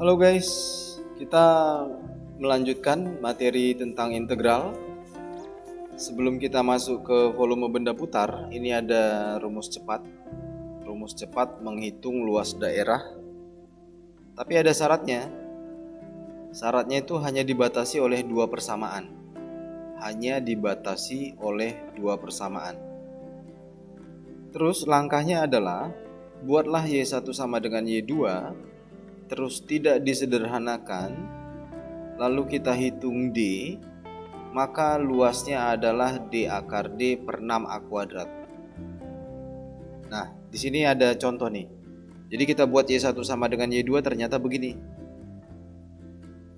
Halo guys, kita melanjutkan materi tentang integral. Sebelum kita masuk ke volume benda putar, ini ada rumus cepat. Rumus cepat menghitung luas daerah. Tapi ada syaratnya. Syaratnya itu hanya dibatasi oleh dua persamaan. Hanya dibatasi oleh dua persamaan. Terus langkahnya adalah buatlah Y1 sama dengan Y2, terus tidak disederhanakan, lalu kita hitung D, maka luasnya adalah D akar D per 6A kuadrat. Nah, di sini ada contoh nih. Jadi kita buat Y1 sama dengan Y2 ternyata begini.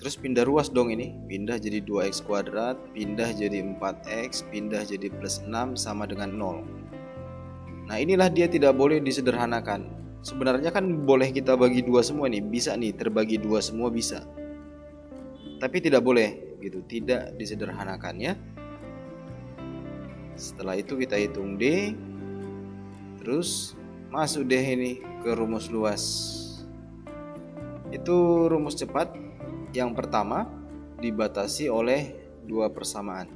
Terus pindah ruas dong ini, pindah jadi 2X kuadrat, pindah jadi 4X, pindah jadi plus 6 sama dengan 0. Nah, inilah dia tidak boleh disederhanakan. Sebenarnya kan boleh kita bagi dua semua nih, bisa nih terbagi dua semua bisa. Tapi tidak boleh gitu, tidak disederhanakan ya. Setelah itu kita hitung D, terus masuk deh ini ke rumus luas. Itu rumus cepat yang pertama dibatasi oleh dua persamaan.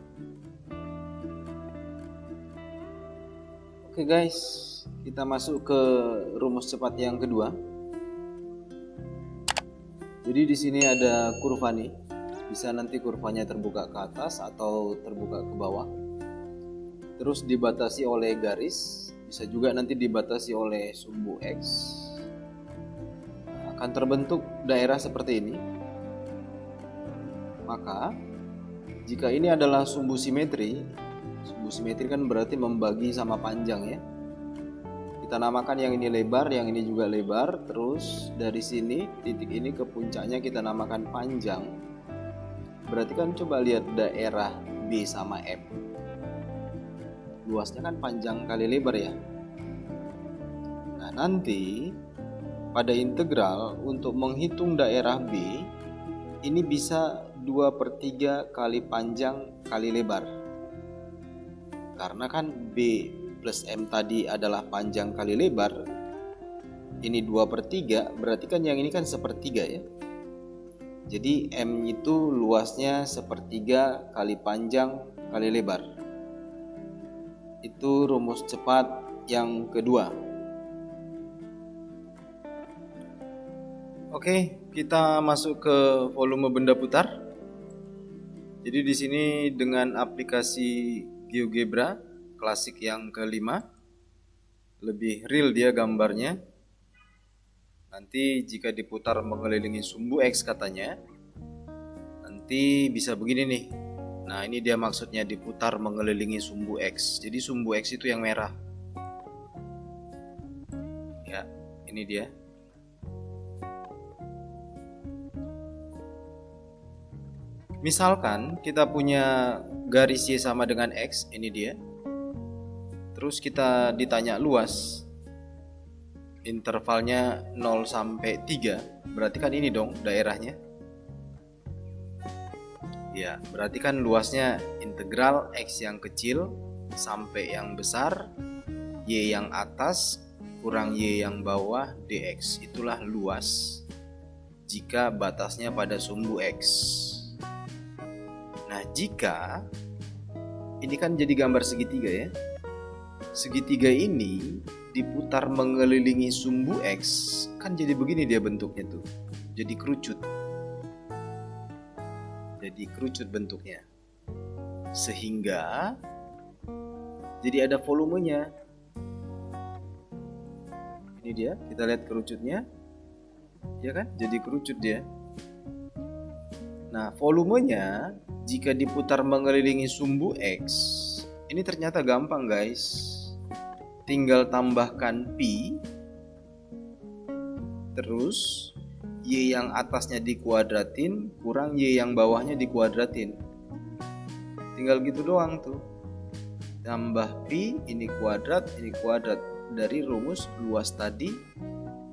Oke guys, kita masuk ke rumus cepat yang kedua. Jadi di sini ada kurva nih. Bisa nanti kurvanya terbuka ke atas atau terbuka ke bawah. Terus dibatasi oleh garis, bisa juga nanti dibatasi oleh sumbu X. Akan terbentuk daerah seperti ini. Maka jika ini adalah sumbu simetri kan berarti membagi sama panjang ya. Kita namakan yang ini lebar, yang ini juga lebar. Terus dari sini, titik ini ke puncaknya kita namakan panjang. Berarti kan coba lihat daerah B sama M. Luasnya kan panjang kali lebar ya. Nah nanti pada integral untuk menghitung daerah B, ini bisa 2/3 kali panjang kali lebar. Karena kan B plus M tadi adalah panjang kali lebar, ini 2/3, berarti kan yang ini kan 1/3 ya. Jadi M itu luasnya 1/3 kali panjang kali lebar. Itu rumus cepat yang kedua. Oke, kita masuk ke volume benda putar. Jadi di sini dengan aplikasi GeoGebra klasik yang kelima, lebih real dia gambarnya. Nanti jika diputar mengelilingi sumbu X katanya, nanti bisa begini nih. Nah ini dia maksudnya diputar mengelilingi sumbu X. Jadi sumbu X itu yang merah. Ya, ini dia. Misalkan kita punya garis Y sama dengan X, ini dia. Terus kita ditanya luas, intervalnya 0 sampai 3, berarti kan ini dong daerahnya. Ya, berarti kan luasnya integral X yang kecil sampai yang besar, Y yang atas kurang Y yang bawah dx. Itulah luas jika batasnya pada sumbu X. Nah, jika ini kan jadi gambar segitiga ya. Segitiga ini diputar mengelilingi sumbu X, kan jadi begini dia bentuknya tuh. Jadi kerucut. Jadi kerucut bentuknya. Sehingga jadi ada volumenya. Ini dia, kita lihat kerucutnya. Ya kan? Jadi kerucut dia. Nah, volumenya jika diputar mengelilingi sumbu X, ini ternyata gampang guys. Tinggal tambahkan pi, terus Y yang atasnya dikuadratin kurang Y yang bawahnya dikuadratin. Tinggal gitu doang tuh. Tambah pi, ini kuadrat. Dari rumus luas tadi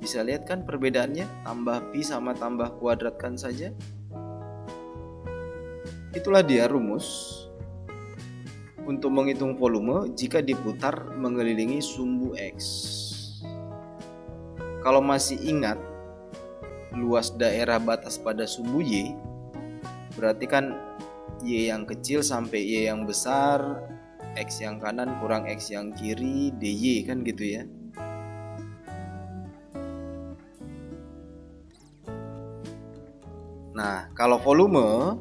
bisa lihat kan perbedaannya, tambah pi sama tambah kuadratkan saja. Itulah dia rumus untuk menghitung volume jika diputar mengelilingi sumbu X. Kalau masih ingat, luas daerah batas pada sumbu Y, berarti kan Y yang kecil sampai Y yang besar, X yang kanan kurang X yang kiri, DY kan gitu ya. Nah, kalau volume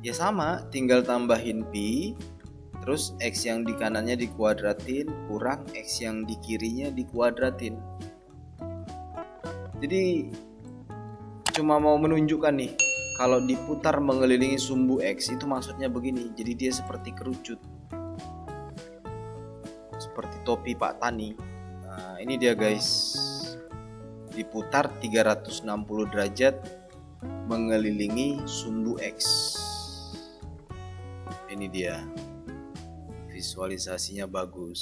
ya sama, tinggal tambahin pi, terus X yang di kanannya dikuadratin kurang X yang di kirinya dikuadratin. Jadi cuma mau menunjukkan nih, kalau diputar mengelilingi sumbu X itu maksudnya begini. Jadi dia seperti kerucut, seperti topi Pak Tani. Nah, ini dia guys, diputar 360 derajat mengelilingi sumbu X. Ini dia, visualisasinya bagus.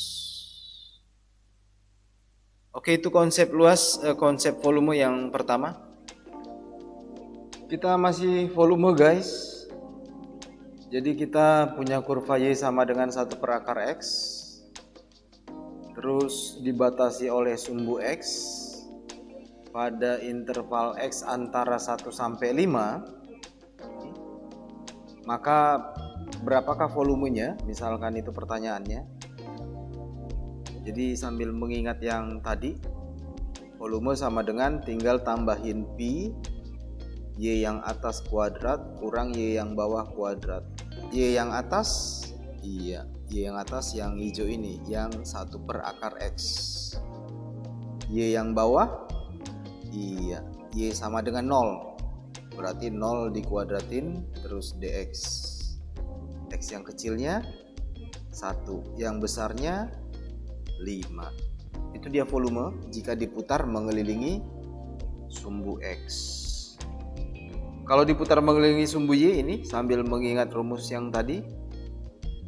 Oke, itu konsep luas, konsep volume yang pertama. Kita masih volume guys. Jadi kita punya kurva Y sama dengan 1/akar X, terus dibatasi oleh sumbu X pada interval X antara 1 sampai 5. Maka berapakah volumenya? Misalkan itu pertanyaannya. Jadi sambil mengingat yang tadi, volume sama dengan tinggal tambahin pi, Y yang atas kuadrat kurang Y yang bawah kuadrat. Y yang atas, iya, Y yang atas yang hijau ini, yang 1/akar X. Y yang bawah, iya, Y sama dengan 0, berarti 0 dikuadratin terus dx. X yang kecilnya 1, yang besarnya 5. Itu dia volume jika diputar mengelilingi sumbu X. Kalau diputar mengelilingi sumbu Y ini, sambil mengingat rumus yang tadi,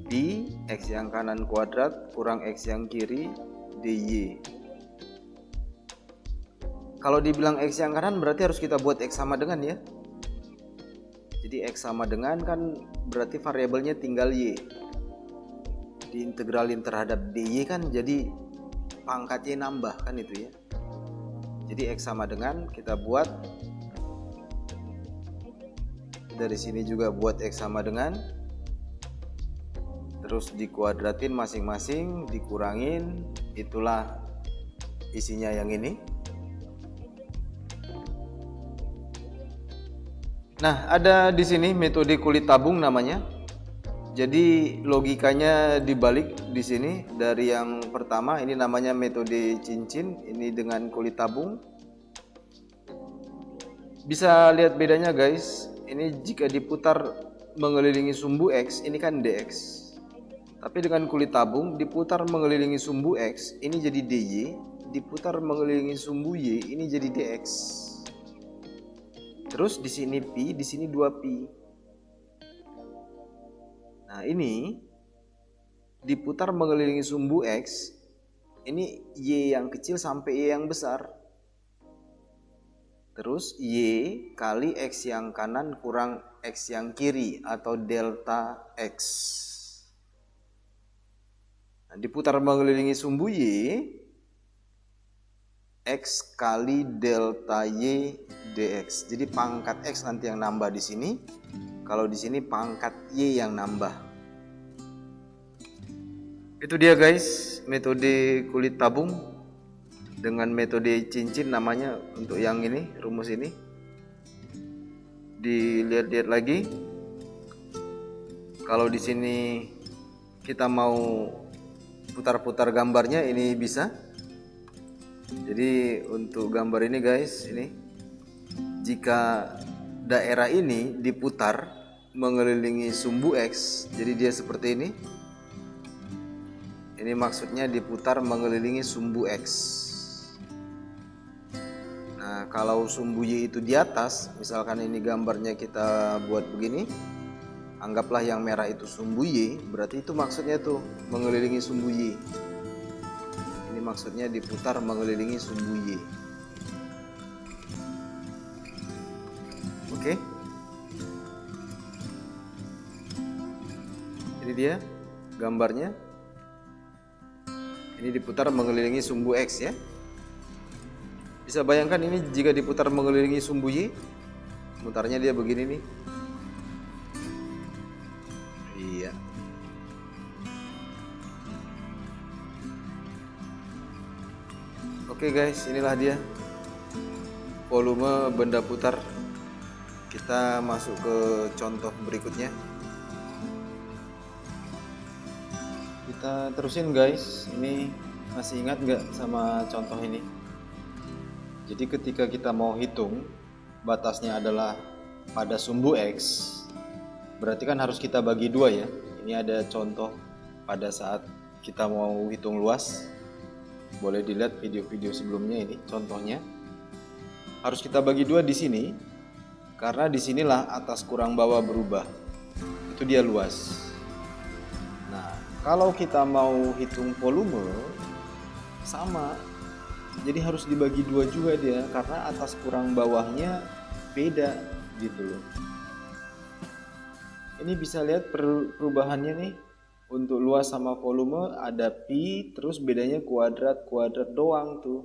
di X yang kanan kuadrat kurang X yang kiri dy. Kalau dibilang X yang kanan berarti harus kita buat X sama dengan ya. Jadi X sama dengan kan berarti variabelnya tinggal Y. Diintegralin terhadap dy kan jadi pangkatnya nambah kan itu ya. Jadi X sama dengan kita buat dari sini juga buat X sama dengan, terus dikuadratin masing-masing, dikurangin, itulah isinya yang ini. Nah, ada di sini metode kulit tabung namanya. Jadi logikanya dibalik di sini. Dari yang pertama ini namanya metode cincin, ini dengan kulit tabung. Bisa lihat bedanya guys. Ini jika diputar mengelilingi sumbu X, ini kan dx. Tapi dengan kulit tabung diputar mengelilingi sumbu X, ini jadi dy. Diputar mengelilingi sumbu Y, ini jadi dx. Terus di sini pi, di sini 2pi. Nah, ini diputar mengelilingi sumbu X, ini Y yang kecil sampai Y yang besar. Terus Y kali X yang kanan kurang X yang kiri atau delta X. Nah, diputar mengelilingi sumbu Y, X kali delta Y dx. Jadi pangkat X nanti yang nambah di sini. Kalau di sini pangkat Y yang nambah. Itu dia guys, metode kulit tabung dengan metode cincin namanya untuk yang ini, rumus ini. Dilihat-lihat lagi. Kalau di sini kita mau putar-putar gambarnya, ini bisa. Jadi untuk gambar ini guys, ini jika daerah ini diputar mengelilingi sumbu X, jadi dia seperti ini. Ini maksudnya diputar mengelilingi sumbu X. Nah, kalau sumbu Y itu di atas, misalkan ini gambarnya kita buat begini, anggaplah yang merah itu sumbu Y, berarti itu maksudnya tuh mengelilingi sumbu Y. Ini maksudnya diputar mengelilingi sumbu Y. Oke. Ini dia gambarnya. Ini diputar mengelilingi sumbu X ya. Bisa bayangkan ini jika diputar mengelilingi sumbu Y, mutarnya dia begini nih. Iya. Oke guys, inilah dia volume benda putar. Kita masuk ke contoh berikutnya. Kita terusin guys. Ini masih ingat nggak sama contoh ini? Jadi ketika kita mau hitung, batasnya adalah pada sumbu X, berarti kan harus kita bagi dua ya. Ini ada contoh pada saat kita mau hitung luas. Boleh dilihat video-video sebelumnya ini contohnya. Harus kita bagi dua di sini, karena disinilah atas kurang bawah berubah. Itu dia luas. Nah, kalau kita mau hitung volume, sama. Jadi harus dibagi dua juga dia, karena atas kurang bawahnya beda gitu loh. Ini bisa lihat perubahannya nih. Untuk luas sama volume ada pi, terus bedanya kuadrat doang tuh.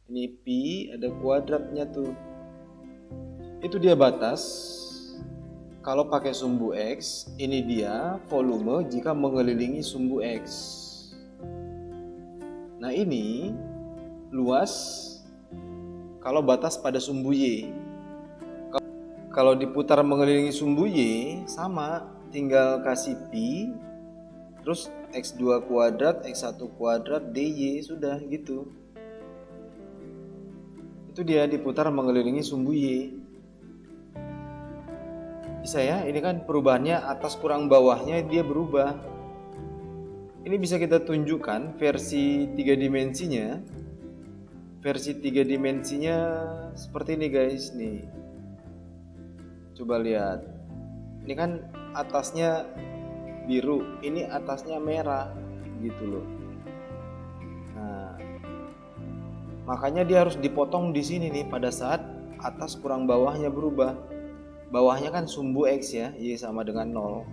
Ini pi, ada kuadratnya tuh. Itu dia batas. Kalau pakai sumbu X, ini dia volume jika mengelilingi sumbu X. Nah ini luas kalau batas pada sumbu Y. Kalau diputar mengelilingi sumbu Y, sama, tinggal kasih pi, terus X2 kuadrat, X1 kuadrat, DY, sudah gitu. Itu dia diputar mengelilingi sumbu Y. Bisa ya, ini kan perubahannya atas kurang bawahnya dia berubah. Ini bisa kita tunjukkan versi 3 dimensinya. Versi 3 dimensinya seperti ini guys nih. Coba lihat. Ini kan atasnya biru, ini atasnya merah gitu loh. Nah, makanya dia harus dipotong di sini nih pada saat atas kurang bawahnya berubah. Bawahnya kan sumbu X ya, Y sama dengan 0.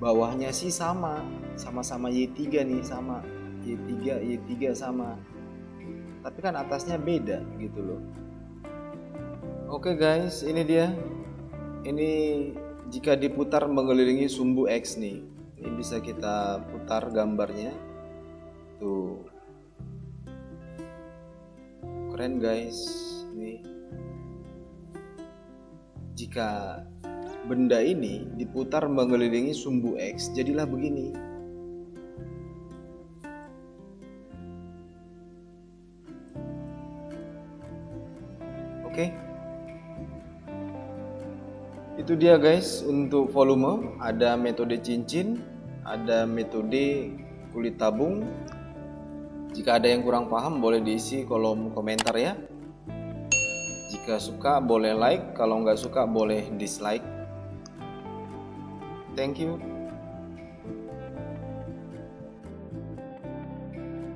Bawahnya sih sama-sama Y3 nih, sama Y3 sama. Tapi kan atasnya beda gitu loh. Oke guys, ini dia. Ini jika diputar mengelilingi sumbu X nih. Ini bisa kita putar gambarnya. Tuh. Keren guys. Ini. Jika benda ini diputar mengelilingi sumbu X, jadilah begini. Oke. Itu dia guys untuk volume. Ada metode cincin, ada metode kulit tabung. Jika ada yang kurang paham boleh diisi kolom komentar ya. Jika suka boleh like, kalau nggak suka boleh dislike. Thank you.